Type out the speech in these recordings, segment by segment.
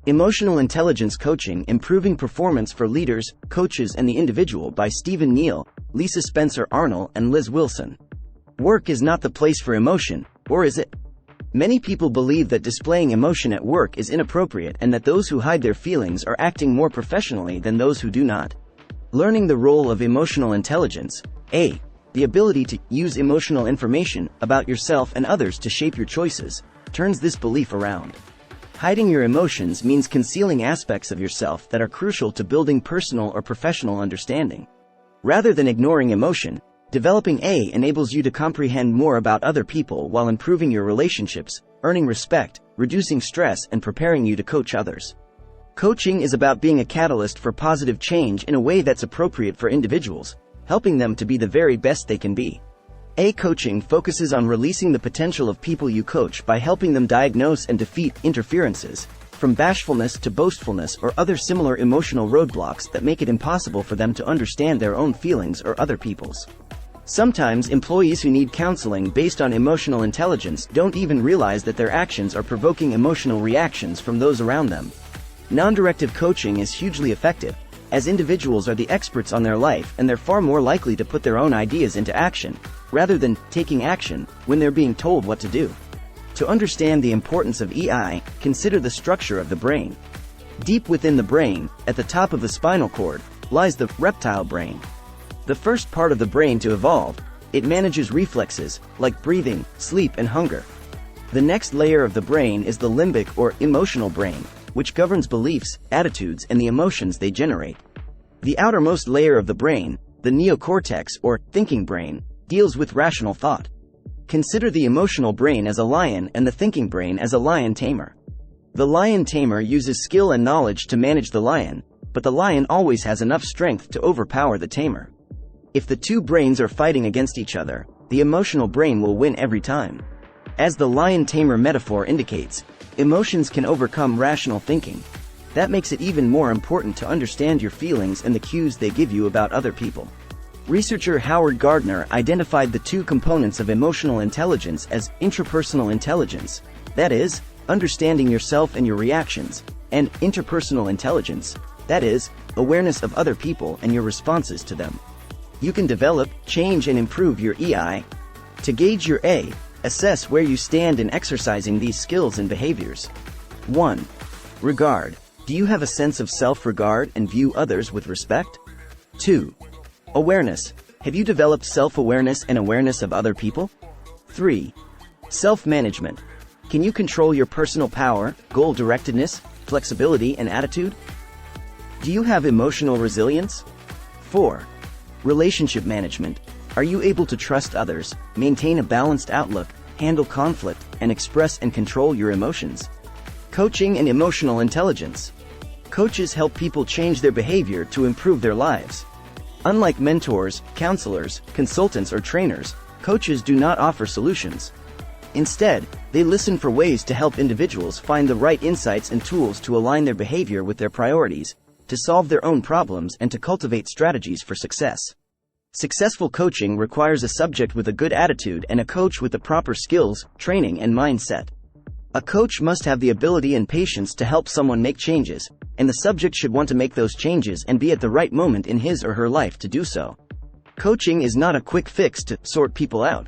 Emotional Intelligence Coaching: Improving Performance for Leaders, Coaches and the Individual by Stephen Neale, Lisa Spencer-Arnell and Liz Wilson. Work is not the place for emotion, or is it? Many people believe that displaying emotion at work is inappropriate and that those who hide their feelings are acting more professionally than those who do not. Learning the role of emotional intelligence, A. The ability to use emotional information about yourself and others to shape your choices, turns this belief around. Hiding your emotions means concealing aspects of yourself that are crucial to building personal or professional understanding. Rather than ignoring emotion, developing A enables you to comprehend more about other people while improving your relationships, earning respect, reducing stress, and preparing you to coach others. Coaching is about being a catalyst for positive change in a way that's appropriate for individuals, helping them to be the very best they can be. A coaching focuses on releasing the potential of people you coach by helping them diagnose and defeat interferences, from bashfulness to boastfulness or other similar emotional roadblocks that make it impossible for them to understand their own feelings or other people's. Sometimes employees who need counseling based on emotional intelligence don't even realize that their actions are provoking emotional reactions from those around them. Non-directive coaching is hugely effective, as individuals are the experts on their life and they're far more likely to put their own ideas into action, rather than taking action when they're being told what to do. To understand the importance of EI, consider the structure of the brain. Deep within the brain, at the top of the spinal cord, lies the reptile brain. The first part of the brain to evolve, it manages reflexes, like breathing, sleep and hunger. The next layer of the brain is the limbic or emotional brain, which governs beliefs, attitudes and the emotions they generate. The outermost layer of the brain, the neocortex or thinking brain, deals with rational thought. Consider the emotional brain as a lion and the thinking brain as a lion tamer. The lion tamer uses skill and knowledge to manage the lion, but the lion always has enough strength to overpower the tamer. If the two brains are fighting against each other, the emotional brain will win every time. As the lion tamer metaphor indicates, emotions can overcome rational thinking. That makes it even more important to understand your feelings and the cues they give you about other people. Researcher Howard Gardner identified the two components of emotional intelligence as intrapersonal intelligence, that is, understanding yourself and your reactions, and interpersonal intelligence, that is, awareness of other people and your responses to them. You can develop, change and improve your EI. To gauge your A, assess where you stand in exercising these skills and behaviors. 1. Regard. Do you have a sense of self-regard and view others with respect? 2. Awareness. Have you developed self-awareness and awareness of other people? 3. Self-management. Can you control your personal power, goal-directedness, flexibility and attitude? Do you have emotional resilience? 4. Relationship management. Are you able to trust others, maintain a balanced outlook, handle conflict, and express and control your emotions? Coaching and emotional intelligence. Coaches help people change their behavior to improve their lives. Unlike mentors, counselors, consultants, or trainers, coaches do not offer solutions. Instead, they listen for ways to help individuals find the right insights and tools to align their behavior with their priorities, to solve their own problems, and to cultivate strategies for success. Successful coaching requires a subject with a good attitude and a coach with the proper skills, training, and mindset. A coach must have the ability and patience to help someone make changes, and the subject should want to make those changes and be at the right moment in his or her life to do so. Coaching is not a quick fix to sort people out.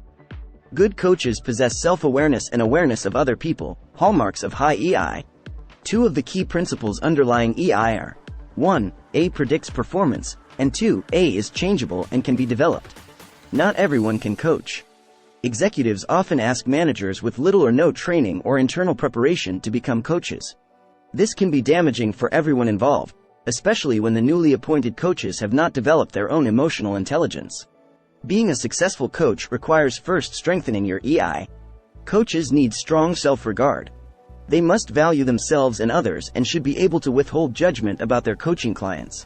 Good coaches possess self-awareness and awareness of other people, hallmarks of high EI. Two of the key principles underlying EI are: 1. A predicts performance, and 2. A is changeable and can be developed. Not everyone can coach. Executives often ask managers with little or no training or internal preparation to become coaches. This can be damaging for everyone involved, especially when the newly appointed coaches have not developed their own emotional intelligence. Being a successful coach requires first strengthening your EI. Coaches need strong self-regard. They must value themselves and others and should be able to withhold judgment about their coaching clients.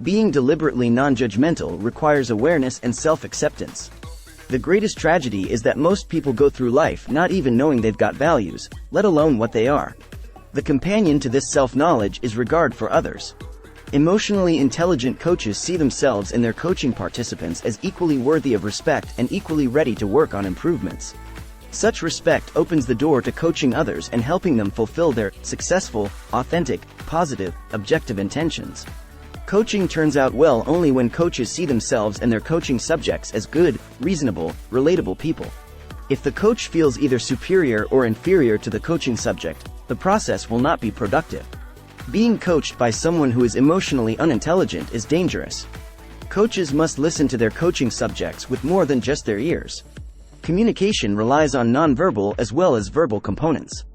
Being deliberately non-judgmental requires awareness and self-acceptance. The greatest tragedy is that most people go through life not even knowing they've got values, let alone what they are. The companion to this self-knowledge is regard for others. Emotionally intelligent coaches see themselves and their coaching participants as equally worthy of respect and equally ready to work on improvements. Such respect opens the door to coaching others and helping them fulfill their successful, authentic, positive, objective intentions. Coaching turns out well only when coaches see themselves and their coaching subjects as good, reasonable, relatable people. If the coach feels either superior or inferior to the coaching subject, the process will not be productive. Being coached by someone who is emotionally unintelligent is dangerous. Coaches must listen to their coaching subjects with more than just their ears. Communication relies on nonverbal as well as verbal components.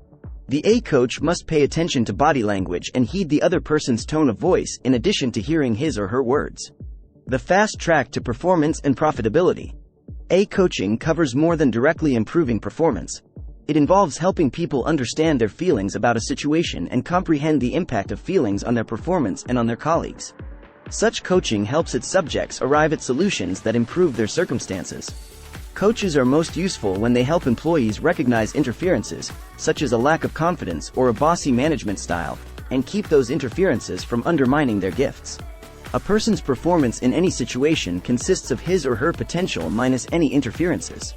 The A coach must pay attention to body language and heed the other person's tone of voice in addition to hearing his or her words. The fast track to performance and profitability. A coaching covers more than directly improving performance. It involves helping people understand their feelings about a situation and comprehend the impact of feelings on their performance and on their colleagues. Such coaching helps its subjects arrive at solutions that improve their circumstances. Coaches are most useful when they help employees recognize interferences, such as a lack of confidence or a bossy management style, and keep those interferences from undermining their gifts. A person's performance in any situation consists of his or her potential minus any interferences.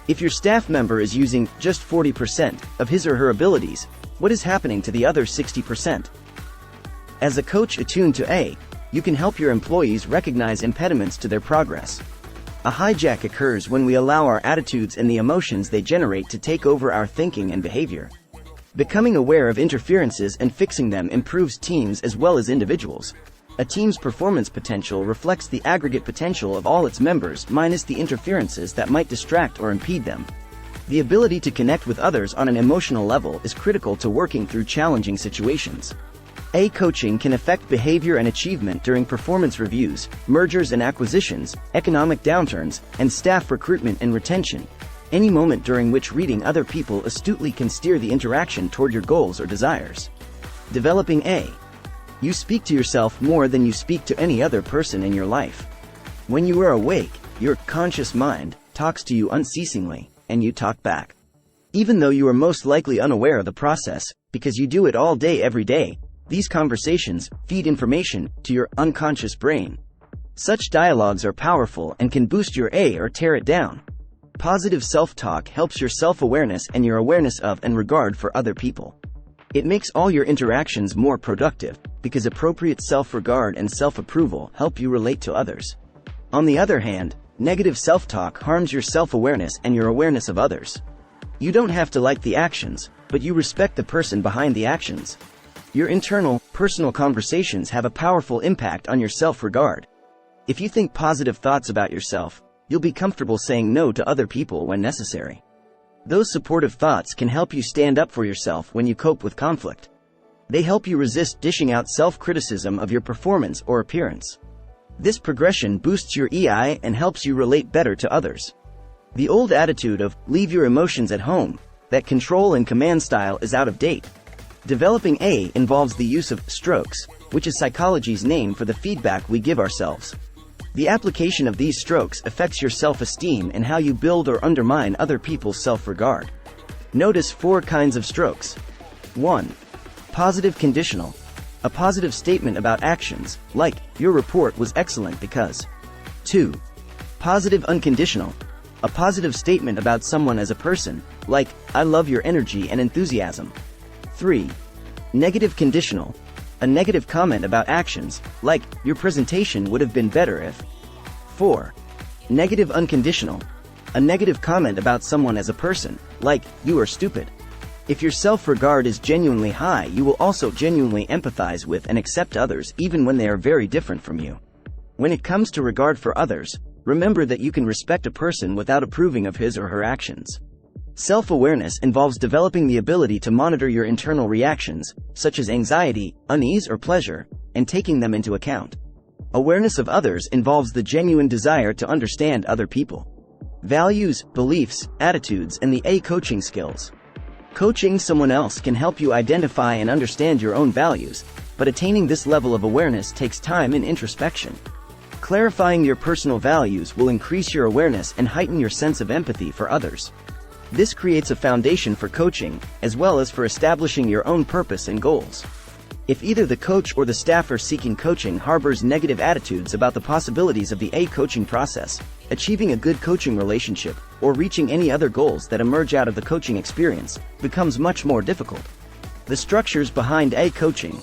If your staff member is using just 40% of his or her abilities, what is happening to the other 60%? As a coach attuned to A, you can help your employees recognize impediments to their progress. A hijack occurs when we allow our attitudes and the emotions they generate to take over our thinking and behavior. Becoming aware of interferences and fixing them improves teams as well as individuals. A team's performance potential reflects the aggregate potential of all its members minus the interferences that might distract or impede them. The ability to connect with others on an emotional level is critical to working through challenging situations. A coaching can affect behavior and achievement during performance reviews, mergers and acquisitions, economic downturns, and staff recruitment and retention. Any moment during which reading other people astutely can steer the interaction toward your goals or desires. Developing A. You speak to yourself more than you speak to any other person in your life. When you are awake, your conscious mind talks to you unceasingly, and you talk back. Even though you are most likely unaware of the process, because you do it all day every day, these conversations feed information to your unconscious brain. Such dialogues are powerful and can boost your A or tear it down. Positive self-talk helps your self-awareness and your awareness of and regard for other people. It makes all your interactions more productive, because appropriate self-regard and self-approval help you relate to others. On the other hand, negative self-talk harms your self-awareness and your awareness of others. You don't have to like the actions, but you respect the person behind the actions. Your internal, personal conversations have a powerful impact on your self-regard. If you think positive thoughts about yourself, you'll be comfortable saying no to other people when necessary. Those supportive thoughts can help you stand up for yourself when you cope with conflict. They help you resist dishing out self-criticism of your performance or appearance. This progression boosts your EI and helps you relate better to others. The old attitude of, leave your emotions at home, that control and command style is out of date. Developing A involves the use of strokes, which is psychology's name for the feedback we give ourselves. The application of these strokes affects your self-esteem and how you build or undermine other people's self-regard. Notice 4 kinds of strokes. 1. Positive conditional. A positive statement about actions, like, your report was excellent because. 2. Positive unconditional. A positive statement about someone as a person, like, I love your energy and enthusiasm. 3. Negative conditional. A negative comment about actions, like, your presentation would have been better if. 4. Negative unconditional. A negative comment about someone as a person, like, you are stupid. If your self-regard is genuinely high, you will also genuinely empathize with and accept others even when they are very different from you. When it comes to regard for others, remember that you can respect a person without approving of his or her actions. Self-awareness involves developing the ability to monitor your internal reactions, such as anxiety, unease, or pleasure, and taking them into account. Awareness of others involves the genuine desire to understand other people. Values, beliefs, attitudes, and the A coaching skills. Coaching someone else can help you identify and understand your own values, but attaining this level of awareness takes time and introspection. Clarifying your personal values will increase your awareness and heighten your sense of empathy for others. This creates a foundation for coaching, as well as for establishing your own purpose and goals. If either the coach or the staffer seeking coaching harbors negative attitudes about the possibilities of the A coaching process, achieving a good coaching relationship or reaching any other goals that emerge out of the coaching experience becomes much more difficult. The structures behind A coaching.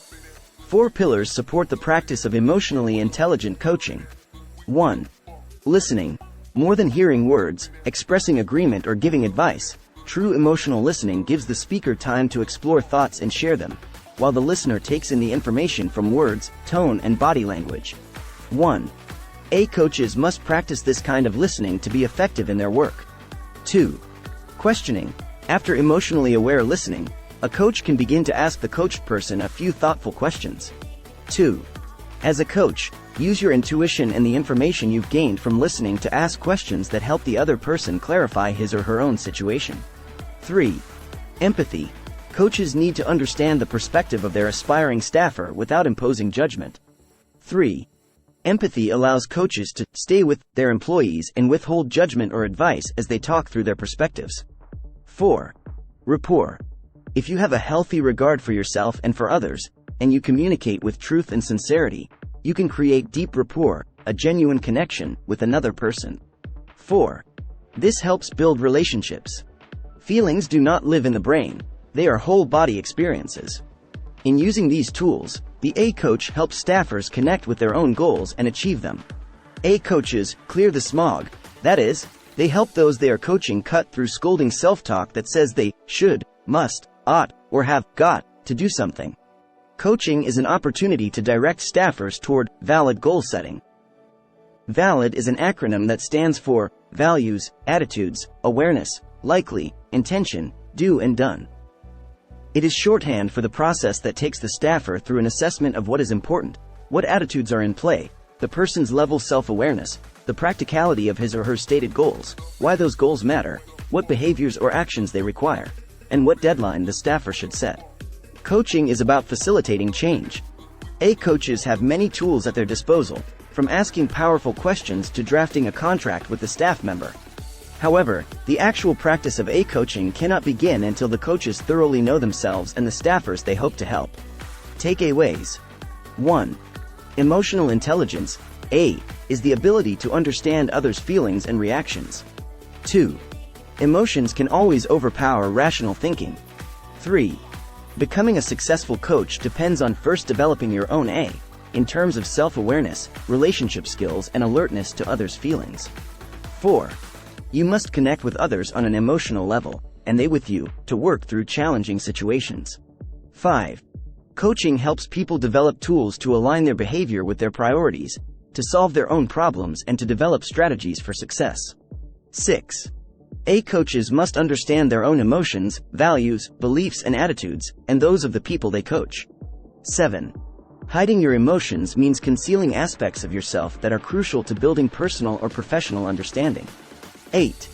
4 pillars support the practice of emotionally intelligent coaching. 1. Listening. More than hearing words, expressing agreement, or giving advice, true emotional listening gives the speaker time to explore thoughts and share them, while the listener takes in the information from words, tone, and body language. 1. A coaches must practice this kind of listening to be effective in their work. 2. Questioning. After emotionally aware listening, a coach can begin to ask the coached person a few thoughtful questions. 2. As a coach, use your intuition and the information you've gained from listening to ask questions that help the other person clarify his or her own situation. 3. Empathy. Coaches need to understand the perspective of their aspiring staffer without imposing judgment. 3. Empathy allows coaches to stay with their employees and withhold judgment or advice as they talk through their perspectives. 4. Rapport. If you have a healthy regard for yourself and for others, and you communicate with truth and sincerity, you can create deep rapport, a genuine connection, with another person. 4. This helps build relationships. Feelings do not live in the brain, they are whole-body experiences. In using these tools, the A coach helps staffers connect with their own goals and achieve them. A coaches clear the smog, that is, they help those they are coaching cut through scolding self-talk that says they should, must, ought, or have got to do something. Coaching is an opportunity to direct staffers toward valid goal setting. VALID is an acronym that stands for values, attitudes, awareness, likely, intention, do and done. It is shorthand for the process that takes the staffer through an assessment of what is important, what attitudes are in play, the person's level self-awareness, the practicality of his or her stated goals, why those goals matter, what behaviors or actions they require, and what deadline the staffer should set. Coaching is about facilitating change. A coaches have many tools at their disposal, from asking powerful questions to drafting a contract with the staff member. However, the actual practice of A coaching cannot begin until the coaches thoroughly know themselves and the staffers they hope to help. Takeaways. 1. Emotional intelligence, A, is the ability to understand others' feelings and reactions. 2. Emotions can always overpower rational thinking. 3. Becoming a successful coach depends on first developing your own A, in terms of self-awareness, relationship skills, and alertness to others' feelings. 4. You must connect with others on an emotional level, and they with you, to work through challenging situations. 5. Coaching helps people develop tools to align their behavior with their priorities, to solve their own problems, and to develop strategies for success. 6. A coaches must understand their own emotions, values, beliefs, and attitudes, and those of the people they coach. 7. Hiding your emotions means concealing aspects of yourself that are crucial to building personal or professional understanding. 8.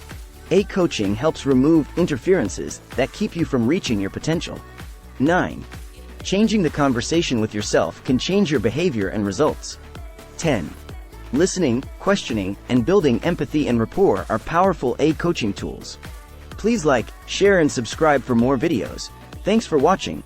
A coaching helps remove interferences that keep you from reaching your potential. 9. Changing the conversation with yourself can change your behavior and results. 10. Listening, questioning, and building empathy and rapport are powerful A coaching tools. Please like, share, and subscribe for more videos. Thanks for watching.